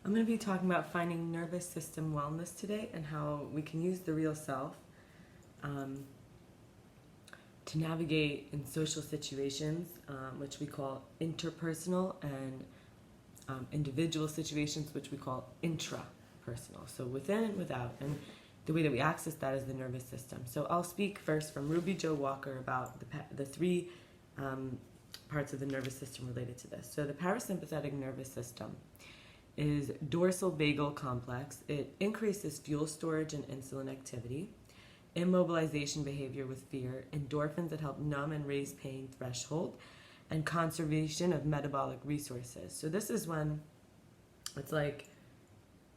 I'm going to be talking about finding nervous system wellness today and how we can use the real self um, to navigate in social situations, which we call interpersonal, and individual situations, which we call intrapersonal. So within and without. And the way that we access that is the nervous system. So I'll speak first from Ruby Jo Walker about the three parts of the nervous system related to this. So the parasympathetic nervous system is dorsal vagal complex. It increases fuel storage and insulin activity, immobilization behavior with fear, endorphins that help numb and raise pain threshold, and conservation of metabolic resources. So this is when it's like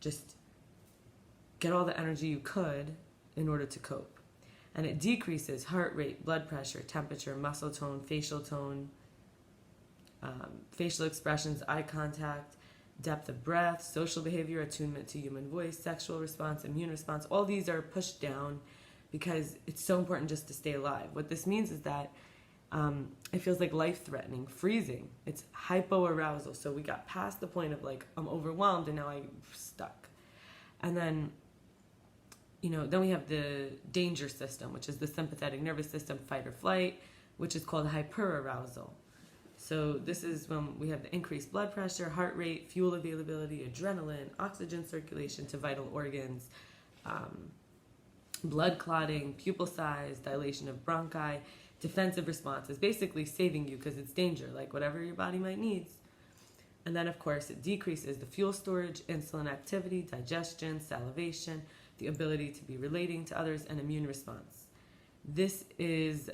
just get all the energy you could in order to cope. And it decreases heart rate, blood pressure, temperature, muscle tone, facial expressions, eye contact, depth of breath, social behavior, attunement to human voice, sexual response, immune response. All these are pushed down because it's so important just to stay alive. What this means is that it feels like life-threatening, freezing. It's hypoarousal. So we got past the point of like, I'm overwhelmed and now I'm stuck. And then, then we have the danger system, which is the sympathetic nervous system, fight or flight, which is called hyperarousal. So this is when we have the increased blood pressure, heart rate, fuel availability, adrenaline, oxygen circulation to vital organs, blood clotting, pupil size, dilation of bronchi, defensive responses, basically saving you because it's danger, like whatever your body might need. And then, of course, it decreases the fuel storage, insulin activity, digestion, salivation, the ability to be relating to others, and immune response. This is...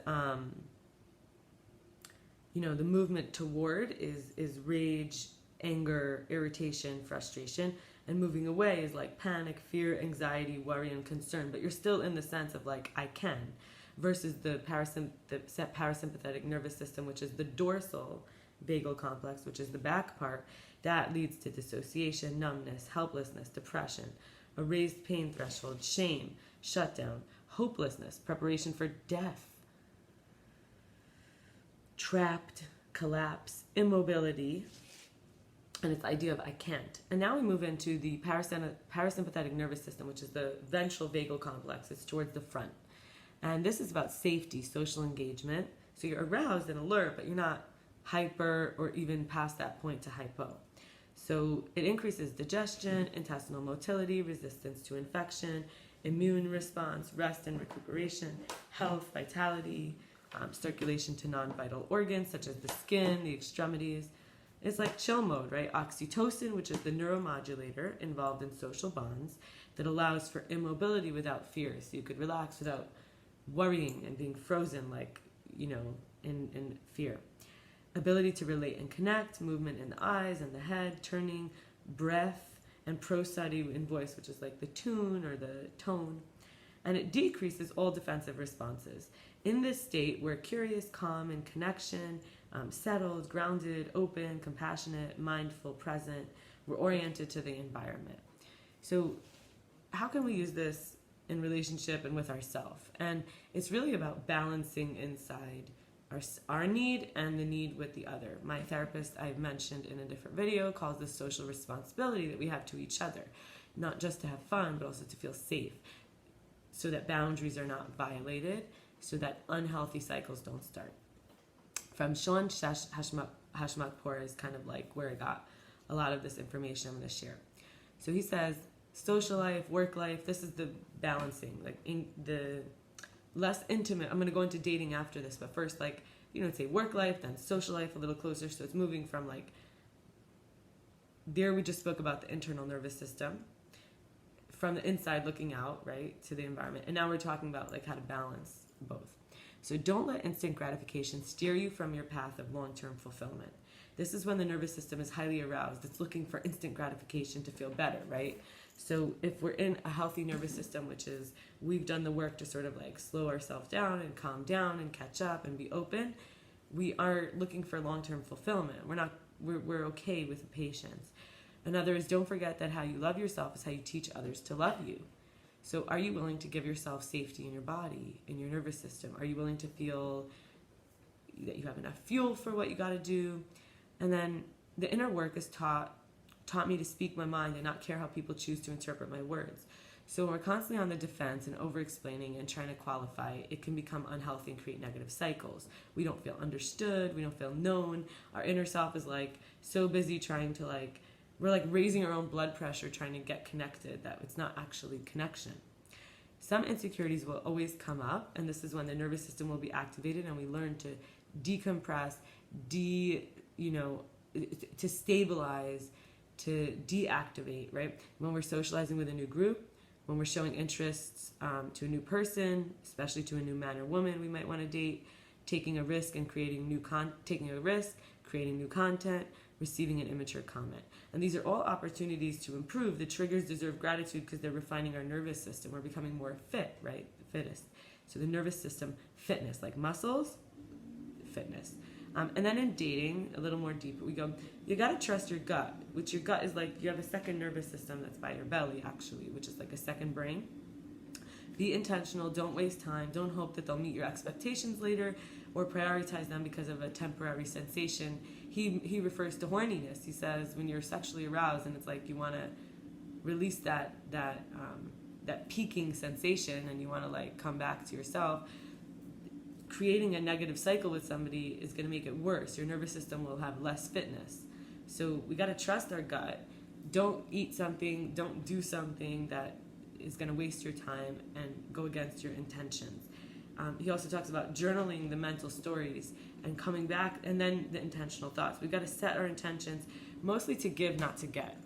the movement toward is rage, anger, irritation, frustration, and moving away is like panic, fear, anxiety, worry, and concern. But you're still in the sense of like, I can, versus the parasympathetic nervous system, which is the dorsal vagal complex, which is the back part, that leads to dissociation, numbness, helplessness, depression, a raised pain threshold, shame, shutdown, hopelessness, preparation for death, trapped, collapse, immobility, and its idea of I can't. And now we move into the parasympathetic nervous system, which is the ventral vagal complex. It's towards the front. And this is about safety, social engagement. So you're aroused and alert, but you're not hyper or even past that point to hypo. So it increases digestion, intestinal motility, resistance to infection, immune response, rest and recuperation, health, vitality, circulation to non-vital organs such as the skin, the extremities. It's like chill mode, right? Oxytocin, which is the neuromodulator involved in social bonds that allows for immobility without fear. So you could relax without worrying and being frozen like, in fear. Ability to relate and connect, movement in the eyes and the head, turning, breath, and prosody in voice, which is like the tune or the tone. And it decreases all defensive responses. In this state, we're curious, calm, in connection, settled, grounded, open, compassionate, mindful, present. We're oriented to the environment. So how can we use this in relationship and with ourselves? And it's really about balancing inside our need and the need with the other. My therapist, I've mentioned in a different video, calls this social responsibility that we have to each other, not just to have fun, but also to feel safe, so that boundaries are not violated, so that unhealthy cycles don't start. From Sean Hashmakpur is kind of like where I got a lot of this information I'm going to share. So he says, social life, work life, this is the balancing, like in the less intimate. I'm going to go into dating after this, but first, like, say work life, then social life a little closer. So it's moving from like, there we just spoke about the internal nervous system, from the inside looking out, right, to the environment. And now we're talking about like how to balance both. So don't let instant gratification steer you from your path of long-term fulfillment. This is when the nervous system is highly aroused. It's looking for instant gratification to feel better, right? So if we're in a healthy nervous system, which is we've done the work to sort of like slow ourselves down and calm down and catch up and be open, we are looking for long-term fulfillment. We're okay with the patience. Another is, don't forget that how you love yourself is how you teach others to love you. So are you willing to give yourself safety in your body, in your nervous system? Are you willing to feel that you have enough fuel for what you got to do? And then the inner work is taught taught me to speak my mind and not care how people choose to interpret my words. So when we're constantly on the defense and over-explaining and trying to qualify, it can become unhealthy and create negative cycles. We don't feel understood. We don't feel known. Our inner self is like so busy trying to we're like raising our own blood pressure trying to get connected that it's not actually connection. Some insecurities will always come up, and this is when the nervous system will be activated and we learn to decompress, to stabilize, to deactivate, right? When we're socializing with a new group, when we're showing interests to a new person, especially to a new man or woman we might want to date, taking a risk and creating new creating new content, receiving an immature comment. And these are all opportunities to improve. The triggers deserve gratitude because they're refining our nervous system. We're becoming more fit, right? The fittest. So the nervous system, fitness, like muscles, fitness. And then in dating, a little more deeper, we go, you got to trust your gut, which your gut is like, you have a second nervous system that's by your belly, actually, which is like a second brain. Be intentional. Don't waste time. Don't hope that they'll meet your expectations later or prioritize them because of a temporary sensation. He refers to horniness. He says when you're sexually aroused and it's like you want to release that peaking sensation and you want to come back to yourself, creating a negative cycle with somebody is going to make it worse. Your nervous system will have less fitness. So we got to trust our gut. Don't eat something, don't do something that is going to waste your time and go against your intentions. He also talks about journaling the mental stories and coming back, and then the intentional thoughts. We've got to set our intentions mostly to give, not to get.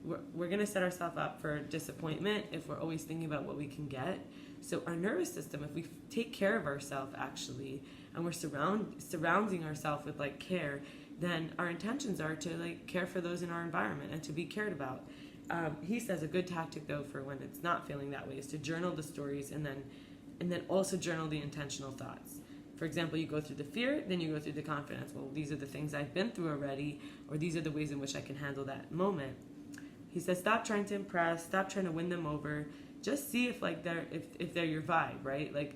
We're going to set ourselves up for disappointment if we're always thinking about what we can get. So our nervous system, if we take care of ourselves actually, and we're surrounding ourselves with care, then our intentions are to care for those in our environment and to be cared about. He says a good tactic though for when it's not feeling that way is to journal the stories and then also journal the intentional thoughts. For example, you go through the fear, then you go through the confidence. Well, these are the things I've been through already, or these are the ways in which I can handle that moment. He says, stop trying to impress, stop trying to win them over. Just see if they're your vibe, right?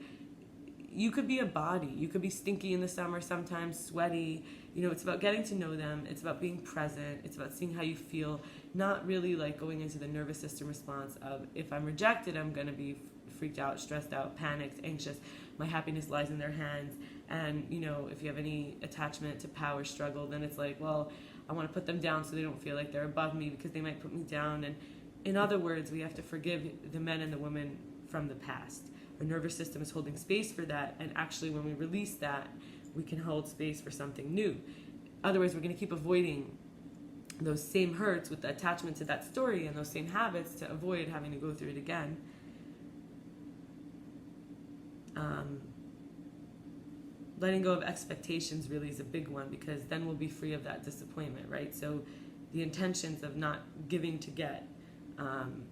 You could be a body. You could be stinky in the summer, sometimes sweaty. It's about getting to know them. It's about being present. It's about seeing how you feel, not really going into the nervous system response of if I'm rejected, I'm going to be freaked out, stressed out, panicked, anxious. My happiness lies in their hands. And, if you have any attachment to power struggle, then it's I want to put them down so they don't feel like they're above me because they might put me down. And in other words, we have to forgive the men and the women from the past. Our nervous system is holding space for that. And actually, when we release that, we can hold space for something new. Otherwise, we're going to keep avoiding those same hurts with the attachment to that story and those same habits to avoid having to go through it again. Letting go of expectations really is a big one because then we'll be free of that disappointment, right? So the intentions of not giving to get, and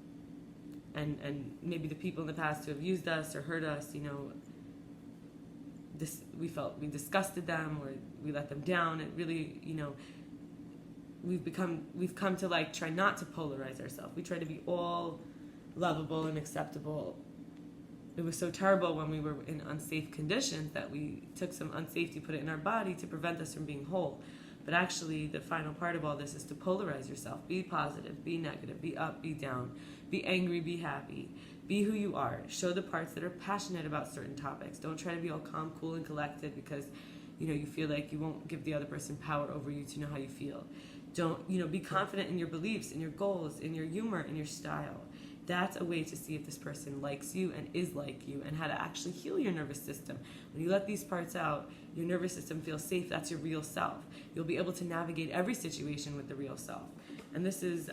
maybe the people in the past who have used us or hurt us, we felt we disgusted them or we let them down. It really, we've come to try not to polarize ourselves. We try to be all lovable and acceptable. It was so terrible when we were in unsafe conditions that we took some unsafety, put it in our body to prevent us from being whole. But actually, the final part of all this is to polarize yourself. Be positive, be negative, be up, be down, be angry, be happy. Be who you are. Show the parts that are passionate about certain topics. Don't try to be all calm, cool, and collected because, you feel like you won't give the other person power over you to know how you feel. Don't, be confident in your beliefs, in your goals, in your humor, in your style. That's a way to see if this person likes you and is like you and how to actually heal your nervous system. When you let these parts out, your nervous system feels safe. That's your real self. You'll be able to navigate every situation with the real self. And this is,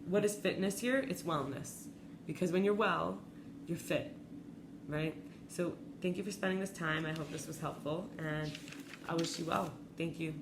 what is fitness here? It's wellness. Because when you're well, you're fit, right? So thank you for spending this time. I hope this was helpful, and I wish you well. Thank you.